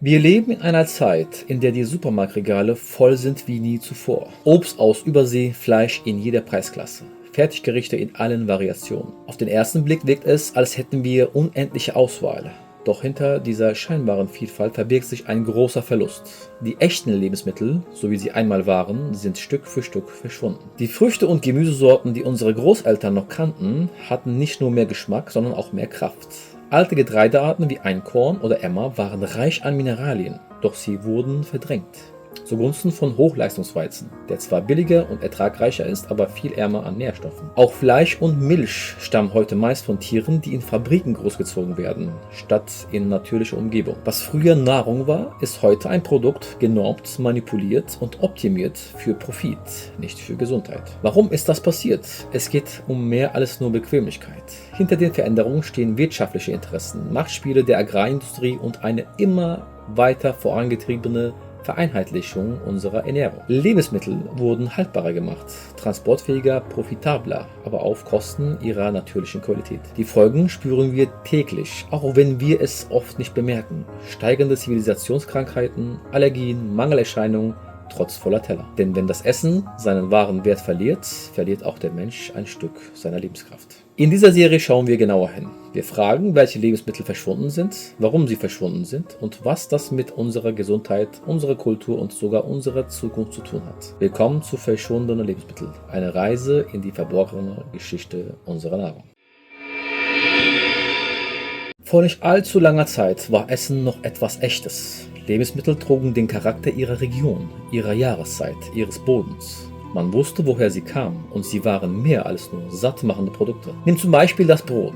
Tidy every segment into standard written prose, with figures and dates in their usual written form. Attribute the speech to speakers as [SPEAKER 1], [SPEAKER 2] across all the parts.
[SPEAKER 1] Wir leben in einer Zeit, in der die Supermarktregale voll sind wie nie zuvor. Obst aus Übersee, Fleisch in jeder Preisklasse. Fertiggerichte in allen Variationen. Auf den ersten Blick wirkt es, als hätten wir unendliche Auswahl. Doch hinter dieser scheinbaren Vielfalt verbirgt sich ein großer Verlust. Die echten Lebensmittel, so wie sie einmal waren, sind Stück für Stück verschwunden. Die Früchte und Gemüsesorten, die unsere Großeltern noch kannten, hatten nicht nur mehr Geschmack, sondern auch mehr Kraft. Alte Getreidearten wie Einkorn oder Emmer waren reich an Mineralien, doch sie wurden verdrängt. Zugunsten von Hochleistungsweizen, der zwar billiger und ertragreicher ist, aber viel ärmer an Nährstoffen. Auch Fleisch und Milch stammen heute meist von Tieren, die in Fabriken großgezogen werden, statt in natürlicher Umgebung. Was früher Nahrung war, ist heute ein Produkt, genormt, manipuliert und optimiert für Profit, nicht für Gesundheit. Warum ist das passiert? Es geht um mehr als nur Bequemlichkeit. Hinter den Veränderungen stehen wirtschaftliche Interessen, Machtspiele der Agrarindustrie und eine immer weiter vorangetriebene Vereinheitlichung unserer Ernährung. Lebensmittel wurden haltbarer gemacht, transportfähiger, profitabler, aber auf Kosten ihrer natürlichen Qualität. Die Folgen spüren wir täglich, auch wenn wir es oft nicht bemerken. Steigende Zivilisationskrankheiten, Allergien, Mangelerscheinungen, trotz voller Teller. Denn wenn das Essen seinen wahren Wert verliert, verliert auch der Mensch ein Stück seiner Lebenskraft. In dieser Serie schauen wir genauer hin. Wir fragen, welche Lebensmittel verschwunden sind, warum sie verschwunden sind und was das mit unserer Gesundheit, unserer Kultur und sogar unserer Zukunft zu tun hat. Willkommen zu Verschwundene Lebensmittel, eine Reise in die verborgene Geschichte unserer Nahrung. Vor nicht allzu langer Zeit war Essen noch etwas Echtes. Lebensmittel trugen den Charakter ihrer Region, ihrer Jahreszeit, ihres Bodens. Man wusste, woher sie kamen, und sie waren mehr als nur sattmachende Produkte. Nimm zum Beispiel das Brot.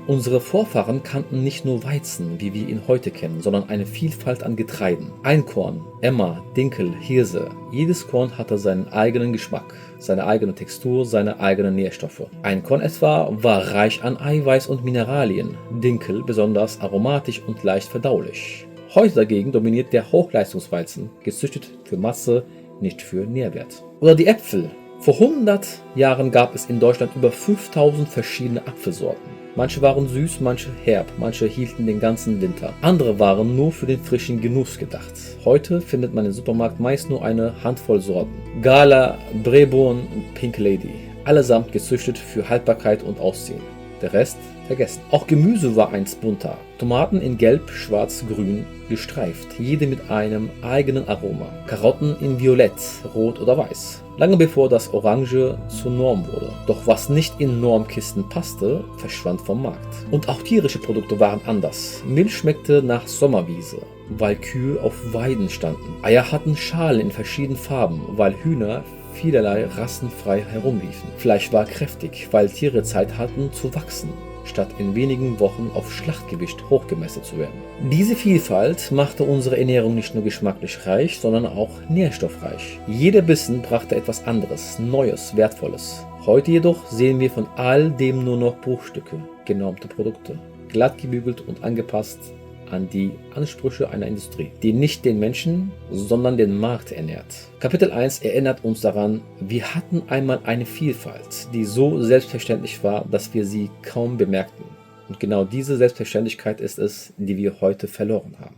[SPEAKER 1] Unsere Vorfahren kannten nicht nur Weizen, wie wir ihn heute kennen, sondern eine Vielfalt an Getreiden. Einkorn, Emmer, Dinkel, Hirse. Jedes Korn hatte seinen eigenen Geschmack, seine eigene Textur, seine eigenen Nährstoffe. Einkorn etwa war reich an Eiweiß und Mineralien, Dinkel besonders aromatisch und leicht verdaulich. Heute dagegen dominiert der Hochleistungsweizen, gezüchtet für Masse, nicht für Nährwert. Oder die Äpfel. Vor 100 Jahren gab es in Deutschland über 5000 verschiedene Apfelsorten. Manche waren süß, manche herb, manche hielten den ganzen Winter. Andere waren nur für den frischen Genuss gedacht. Heute findet man im Supermarkt meist nur eine Handvoll Sorten. Gala, Brebon und Pink Lady. Allesamt gezüchtet für Haltbarkeit und Aussehen. Der Rest vergessen. Auch Gemüse war einst bunter. Tomaten in Gelb, Schwarz, Grün gestreift, jede mit einem eigenen Aroma. Karotten in Violett, Rot oder Weiß. Lange bevor das Orange zur Norm wurde. Doch was nicht in Normkisten passte, verschwand vom Markt. Und auch tierische Produkte waren anders. Milch schmeckte nach Sommerwiese, weil Kühe auf Weiden standen. Eier hatten Schalen in verschiedenen Farben, weil Hühner vielerlei rassenfrei herumliefen. Fleisch war kräftig, weil Tiere Zeit hatten zu wachsen, statt in wenigen Wochen auf Schlachtgewicht hochgemessen zu werden. Diese Vielfalt machte unsere Ernährung nicht nur geschmacklich reich, sondern auch nährstoffreich. Jeder Bissen brachte etwas anderes, Neues, Wertvolles. Heute jedoch sehen wir von all dem nur noch Bruchstücke, genormte Produkte, glatt gebügelt und angepasst an die Ansprüche einer Industrie, die nicht den Menschen, sondern den Markt ernährt. Kapitel 1 erinnert uns daran, wir hatten einmal eine Vielfalt, die so selbstverständlich war, dass wir sie kaum bemerkten. Und genau diese Selbstverständlichkeit ist es, die wir heute verloren haben.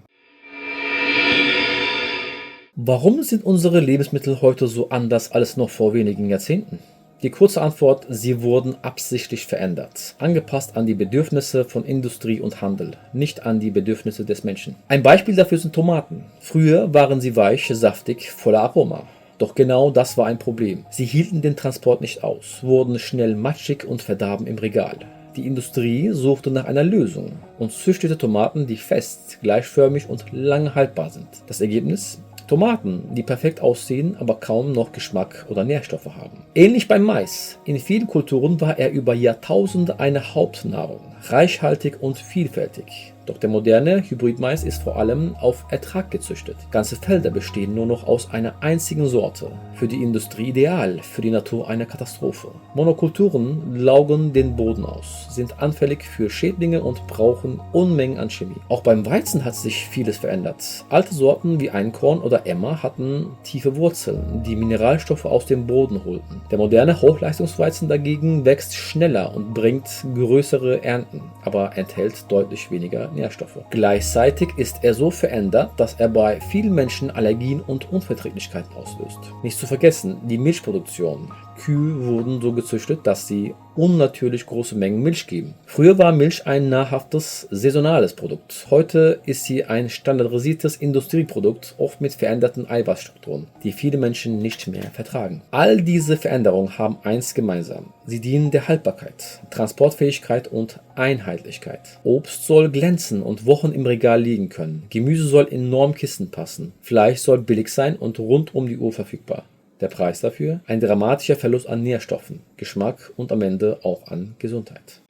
[SPEAKER 1] Warum sind unsere Lebensmittel heute so anders als noch vor wenigen Jahrzehnten? Die kurze Antwort: Sie wurden absichtlich verändert, angepasst an die Bedürfnisse von Industrie und Handel, nicht an die Bedürfnisse des Menschen. Ein Beispiel dafür sind Tomaten. Früher waren sie weich, saftig, voller Aroma. Doch genau das war ein Problem. Sie hielten den Transport nicht aus, wurden schnell matschig und verdarben im Regal. Die Industrie suchte nach einer Lösung und züchtete Tomaten, die fest, gleichförmig und lange haltbar sind. Das Ergebnis? Tomaten, die perfekt aussehen, aber kaum noch Geschmack oder Nährstoffe haben. Ähnlich beim Mais. In vielen Kulturen war er über Jahrtausende eine Hauptnahrung, reichhaltig und vielfältig. Doch der moderne Hybridmais ist vor allem auf Ertrag gezüchtet. Ganze Felder bestehen nur noch aus einer einzigen Sorte. Für die Industrie ideal, für die Natur eine Katastrophe. Monokulturen laugen den Boden aus, sind anfällig für Schädlinge und brauchen Unmengen an Chemie. Auch beim Weizen hat sich vieles verändert. Alte Sorten wie Einkorn oder Emmer hatten tiefe Wurzeln, die Mineralstoffe aus dem Boden holten. Der moderne Hochleistungsweizen dagegen wächst schneller und bringt größere Ernten, aber enthält deutlich weniger Nährstoffe. Gleichzeitig ist er so verändert, dass er bei vielen Menschen Allergien und Unverträglichkeiten auslöst. Nicht zu vergessen, die Milchproduktion. Kühe wurden so gezüchtet, dass sie unnatürlich große Mengen Milch geben. Früher war Milch ein nahrhaftes, saisonales Produkt. Heute ist sie ein standardisiertes Industrieprodukt, oft mit veränderten Eiweißstrukturen, die viele Menschen nicht mehr vertragen. All diese Veränderungen haben eins gemeinsam. Sie dienen der Haltbarkeit, Transportfähigkeit und Einheitlichkeit. Obst soll glänzen und Wochen im Regal liegen können. Gemüse soll in Normkisten passen. Fleisch soll billig sein und rund um die Uhr verfügbar. Der Preis dafür? Ein dramatischer Verlust an Nährstoffen, Geschmack und am Ende auch an Gesundheit.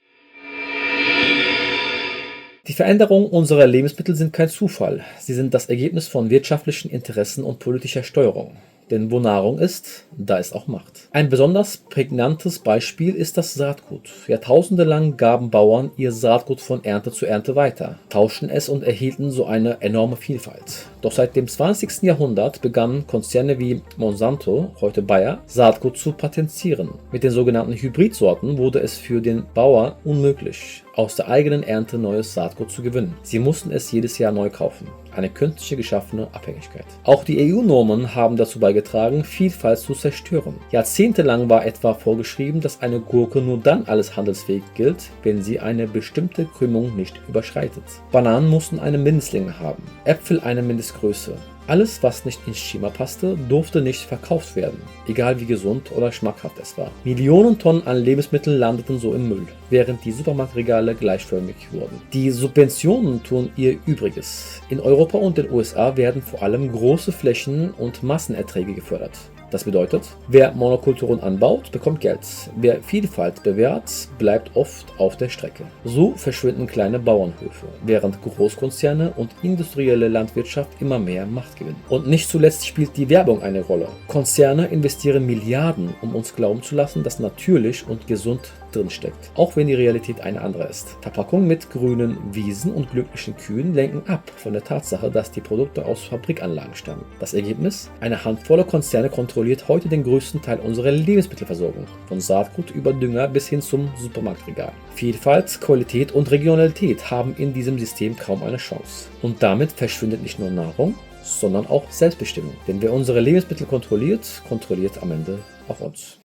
[SPEAKER 1] Die Veränderungen unserer Lebensmittel sind kein Zufall. Sie sind das Ergebnis von wirtschaftlichen Interessen und politischer Steuerung. Denn wo Nahrung ist, da ist auch Macht. Ein besonders prägnantes Beispiel ist das Saatgut. Jahrtausendelang gaben Bauern ihr Saatgut von Ernte zu Ernte weiter, tauschten es und erhielten so eine enorme Vielfalt. Doch seit dem 20. Jahrhundert begannen Konzerne wie Monsanto, heute Bayer, Saatgut zu patentieren. Mit den sogenannten Hybridsorten wurde es für den Bauer unmöglich, aus der eigenen Ernte neues Saatgut zu gewinnen. Sie mussten es jedes Jahr neu kaufen. Eine künstlich geschaffene Abhängigkeit. Auch die EU-Normen haben dazu beigetragen, Vielfalt zu zerstören. Jahrzehntelang war etwa vorgeschrieben, dass eine Gurke nur dann als handelsfähig gilt, wenn sie eine bestimmte Krümmung nicht überschreitet. Bananen mussten eine Mindestlänge haben, Äpfel eine Mindestgröße. Alles, was nicht ins Schema passte, durfte nicht verkauft werden, egal wie gesund oder schmackhaft es war. Millionen Tonnen an Lebensmitteln landeten so im Müll, während die Supermarktregale gleichförmig wurden. Die Subventionen tun ihr Übriges. In Europa und den USA werden vor allem große Flächen und Massenerträge gefördert. Das bedeutet, wer Monokulturen anbaut, bekommt Geld. Wer Vielfalt bewährt, bleibt oft auf der Strecke. So verschwinden kleine Bauernhöfe, während Großkonzerne und industrielle Landwirtschaft immer mehr Macht gewinnen. Und nicht zuletzt spielt die Werbung eine Rolle. Konzerne investieren Milliarden, um uns glauben zu lassen, dass natürlich und gesund drinsteckt, auch wenn die Realität eine andere ist. Verpackungen mit grünen Wiesen und glücklichen Kühen lenken ab von der Tatsache, dass die Produkte aus Fabrikanlagen stammen. Das Ergebnis? Eine Handvoll Konzerne kontrolliert heute den größten Teil unserer Lebensmittelversorgung, von Saatgut über Dünger bis hin zum Supermarktregal. Vielfalt, Qualität und Regionalität haben in diesem System kaum eine Chance. Und damit verschwindet nicht nur Nahrung, sondern auch Selbstbestimmung. Denn wer unsere Lebensmittel kontrolliert, kontrolliert am Ende auch uns.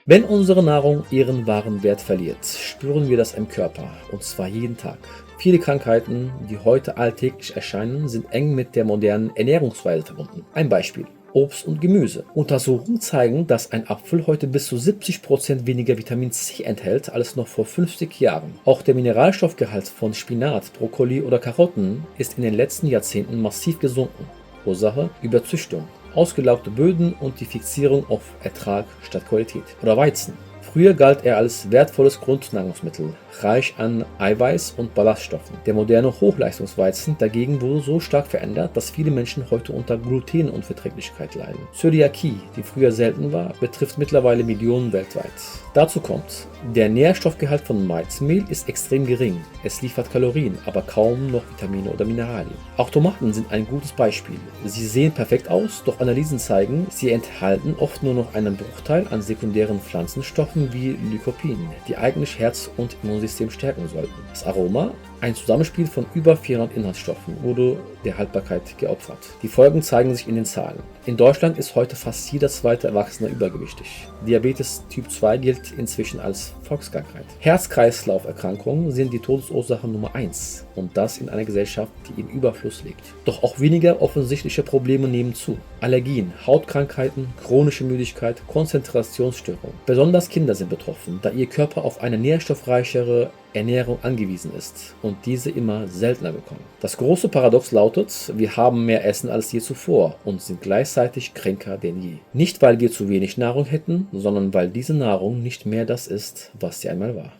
[SPEAKER 1] Wenn unsere Nahrung ihren wahren Wert verliert, spüren wir das im Körper, und zwar jeden Tag. Viele Krankheiten, die heute alltäglich erscheinen, sind eng mit der modernen Ernährungsweise verbunden. Ein Beispiel: Obst und Gemüse. Untersuchungen zeigen, dass ein Apfel heute bis zu 70% weniger Vitamin C enthält als noch vor 50 Jahren. Auch der Mineralstoffgehalt von Spinat, Brokkoli oder Karotten ist in den letzten Jahrzehnten massiv gesunken. Ursache: Überzüchtung, ausgelaugte Böden und die Fixierung auf Ertrag statt Qualität. Oder Weizen. Früher galt er als wertvolles Grundnahrungsmittel, reich an Eiweiß und Ballaststoffen. Der moderne Hochleistungsweizen dagegen wurde so stark verändert, dass viele Menschen heute unter Glutenunverträglichkeit leiden. Zöliakie, die früher selten war, betrifft mittlerweile Millionen weltweit. Dazu kommt: Der Nährstoffgehalt von Weizenmehl ist extrem gering. Es liefert Kalorien, aber kaum noch Vitamine oder Mineralien. Auch Tomaten sind ein gutes Beispiel. Sie sehen perfekt aus, doch Analysen zeigen, sie enthalten oft nur noch einen Bruchteil an sekundären Pflanzenstoffen wie Lycopin, die eigentlich Herz- und Immunsystem stärken sollten. Das Aroma, ein Zusammenspiel von über 400 Inhaltsstoffen, wurde der Haltbarkeit geopfert. Die Folgen zeigen sich in den Zahlen. In Deutschland ist heute fast jeder zweite Erwachsene übergewichtig. Diabetes Typ 2 gilt inzwischen als Volkskrankheit. Herz-Kreislauf-Erkrankungen sind die Todesursache Nummer 1, und das in einer Gesellschaft, die im Überfluss lebt. Doch auch weniger offensichtliche Probleme nehmen zu. Allergien, Hautkrankheiten, chronische Müdigkeit, Konzentrationsstörungen. Besonders Kinder sind betroffen, da ihr Körper auf eine nährstoffreichere Ernährung angewiesen ist und diese immer seltener bekommen. Das große Paradox lautet: Wir haben mehr Essen als je zuvor und sind gleichzeitig kränker denn je. Nicht, weil wir zu wenig Nahrung hätten, sondern weil diese Nahrung nicht mehr das ist, was sie einmal war.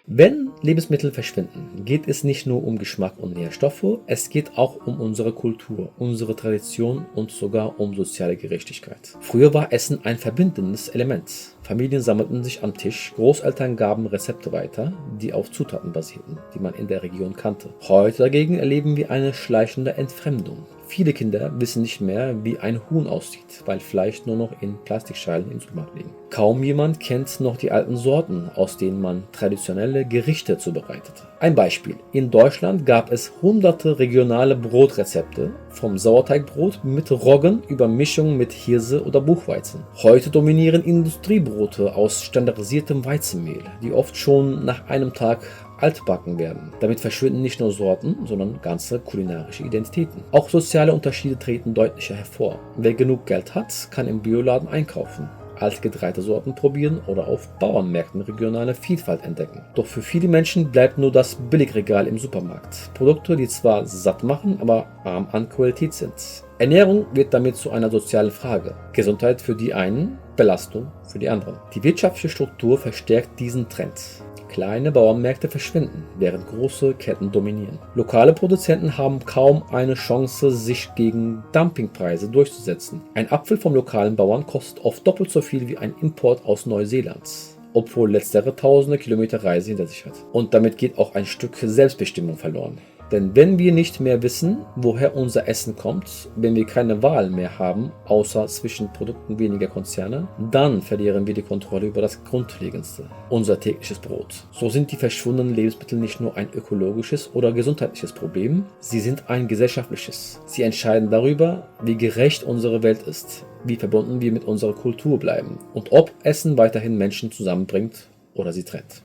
[SPEAKER 1] Wenn Lebensmittel verschwinden, geht es nicht nur um Geschmack und Nährstoffe, es geht auch um unsere Kultur, unsere Tradition und sogar um soziale Gerechtigkeit. Früher war Essen ein verbindendes Element. Familien sammelten sich am Tisch, Großeltern gaben Rezepte weiter, die auf Zutaten basierten, die man in der Region kannte. Heute dagegen erleben wir eine schleichende Entfremdung. Viele Kinder wissen nicht mehr, wie ein Huhn aussieht, weil Fleisch nur noch in Plastikschalen im Supermarkt liegt. Kaum jemand kennt noch die alten Sorten, aus denen man traditionelle Gerichte zubereitet. Ein Beispiel: In Deutschland gab es hunderte regionale Brotrezepte, vom Sauerteigbrot mit Roggen über Mischungen mit Hirse oder Buchweizen. Heute dominieren Industriebrote aus standardisiertem Weizenmehl, die oft schon nach einem Tag altbacken werden. Damit verschwinden nicht nur Sorten, sondern ganze kulinarische Identitäten. Auch soziale Unterschiede treten deutlicher hervor. Wer genug Geld hat, kann im Bioladen einkaufen, alte Getreidesorten probieren oder auf Bauernmärkten regionale Vielfalt entdecken. Doch für viele Menschen bleibt nur das Billigregal im Supermarkt. Produkte, die zwar satt machen, aber arm an Qualität sind. Ernährung wird damit zu einer sozialen Frage. Gesundheit für die einen, Belastung für die anderen. Die wirtschaftliche Struktur verstärkt diesen Trend. Kleine Bauernmärkte verschwinden, während große Ketten dominieren. Lokale Produzenten haben kaum eine Chance, sich gegen Dumpingpreise durchzusetzen. Ein Apfel vom lokalen Bauern kostet oft doppelt so viel wie ein Import aus Neuseeland, obwohl letztere tausende Kilometer Reise hinter sich hat. Und damit geht auch ein Stück Selbstbestimmung verloren. Denn wenn wir nicht mehr wissen, woher unser Essen kommt, wenn wir keine Wahl mehr haben, außer zwischen Produkten weniger Konzerne, dann verlieren wir die Kontrolle über das Grundlegendste, unser tägliches Brot. So sind die verschwundenen Lebensmittel nicht nur ein ökologisches oder gesundheitliches Problem, sie sind ein gesellschaftliches. Sie entscheiden darüber, wie gerecht unsere Welt ist, wie verbunden wir mit unserer Kultur bleiben und ob Essen weiterhin Menschen zusammenbringt oder sie trennt.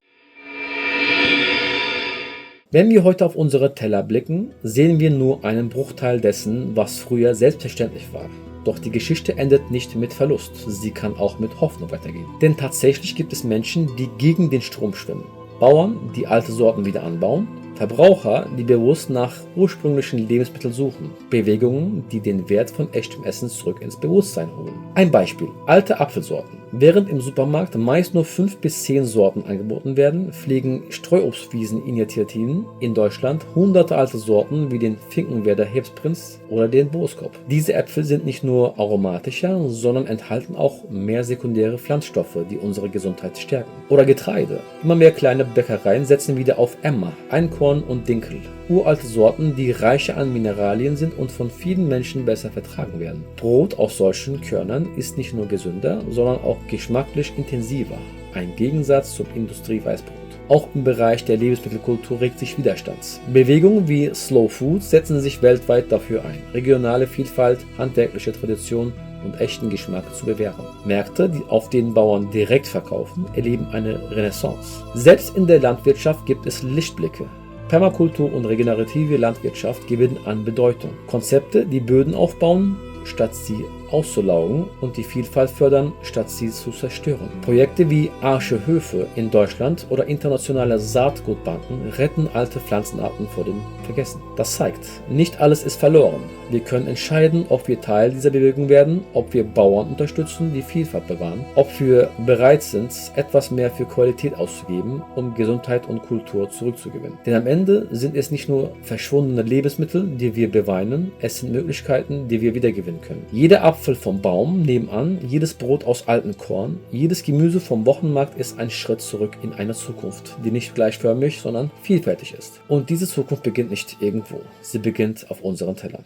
[SPEAKER 1] Wenn wir heute auf unsere Teller blicken, sehen wir nur einen Bruchteil dessen, was früher selbstverständlich war. Doch die Geschichte endet nicht mit Verlust, sie kann auch mit Hoffnung weitergehen. Denn tatsächlich gibt es Menschen, die gegen den Strom schwimmen. Bauern, die alte Sorten wieder anbauen, Verbraucher, die bewusst nach ursprünglichen Lebensmitteln suchen, Bewegungen, die den Wert von echtem Essen zurück ins Bewusstsein holen. Ein Beispiel: alte Apfelsorten. Während im Supermarkt meist nur 5 bis 10 Sorten angeboten werden, pflegen Streuobstwiesen-Initiativen in Deutschland hunderte alte Sorten wie den Finkenwerder Herbstprinz oder den Boskop. Diese Äpfel sind nicht nur aromatischer, sondern enthalten auch mehr sekundäre Pflanzstoffe, die unsere Gesundheit stärken. Oder Getreide. Immer mehr kleine Bäckereien setzen wieder auf Emmer, Einkorn und Dinkel. Uralte Sorten, die reicher an Mineralien sind und von vielen Menschen besser vertragen werden. Brot aus solchen Körnern ist nicht nur gesünder, sondern auch geschmacklich intensiver. Ein Gegensatz zum Industrieweißbrot. Auch im Bereich der Lebensmittelkultur regt sich Widerstand. Bewegungen wie Slow Food setzen sich weltweit dafür ein, regionale Vielfalt, handwerkliche Tradition und echten Geschmack zu bewähren. Märkte, auf denen Bauern direkt verkaufen, erleben eine Renaissance. Selbst in der Landwirtschaft gibt es Lichtblicke. Permakultur und regenerative Landwirtschaft gewinnen an Bedeutung. Konzepte, die Böden aufbauen, statt sie auszulaugen, und die Vielfalt fördern, statt sie zu zerstören. Projekte wie Arsche Höfe in Deutschland oder internationale Saatgutbanken retten alte Pflanzenarten vor dem Vergessen. Das zeigt, nicht alles ist verloren. Wir können entscheiden, ob wir Teil dieser Bewegung werden, ob wir Bauern unterstützen, die Vielfalt bewahren, ob wir bereit sind, etwas mehr für Qualität auszugeben, um Gesundheit und Kultur zurückzugewinnen. Denn am Ende sind es nicht nur verschwundene Lebensmittel, die wir beweinen, es sind Möglichkeiten, die wir wiedergewinnen können. Jeder Apfel vom Baum nebenan, jedes Brot aus altem Korn, jedes Gemüse vom Wochenmarkt ist ein Schritt zurück in eine Zukunft, die nicht gleichförmig, sondern vielfältig ist. Und diese Zukunft beginnt nicht irgendwo, sie beginnt auf unseren Tellern.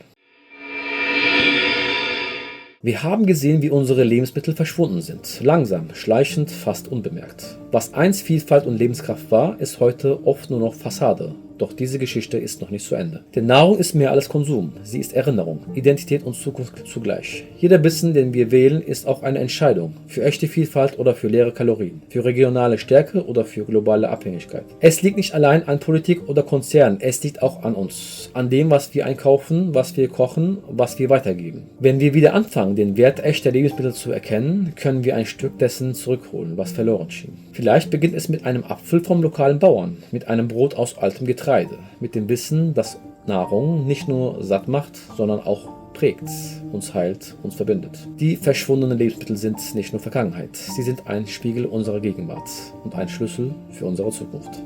[SPEAKER 1] Wir haben gesehen, wie unsere Lebensmittel verschwunden sind. Langsam, schleichend, fast unbemerkt. Was einst Vielfalt und Lebenskraft war, ist heute oft nur noch Fassade. Doch diese Geschichte ist noch nicht zu Ende. Denn Nahrung ist mehr als Konsum. Sie ist Erinnerung, Identität und Zukunft zugleich. Jeder Bissen, den wir wählen, ist auch eine Entscheidung. Für echte Vielfalt oder für leere Kalorien. Für regionale Stärke oder für globale Abhängigkeit. Es liegt nicht allein an Politik oder Konzernen. Es liegt auch an uns. An dem, was wir einkaufen, was wir kochen, was wir weitergeben. Wenn wir wieder anfangen, den Wert echter Lebensmittel zu erkennen, können wir ein Stück dessen zurückholen, was verloren schien. Vielleicht beginnt es mit einem Apfel vom lokalen Bauern, mit einem Brot aus altem Getreide, mit dem Wissen, dass Nahrung nicht nur satt macht, sondern auch prägt, uns heilt, uns verbindet. Die verschwundenen Lebensmittel sind nicht nur Vergangenheit, sie sind ein Spiegel unserer Gegenwart und ein Schlüssel für unsere Zukunft.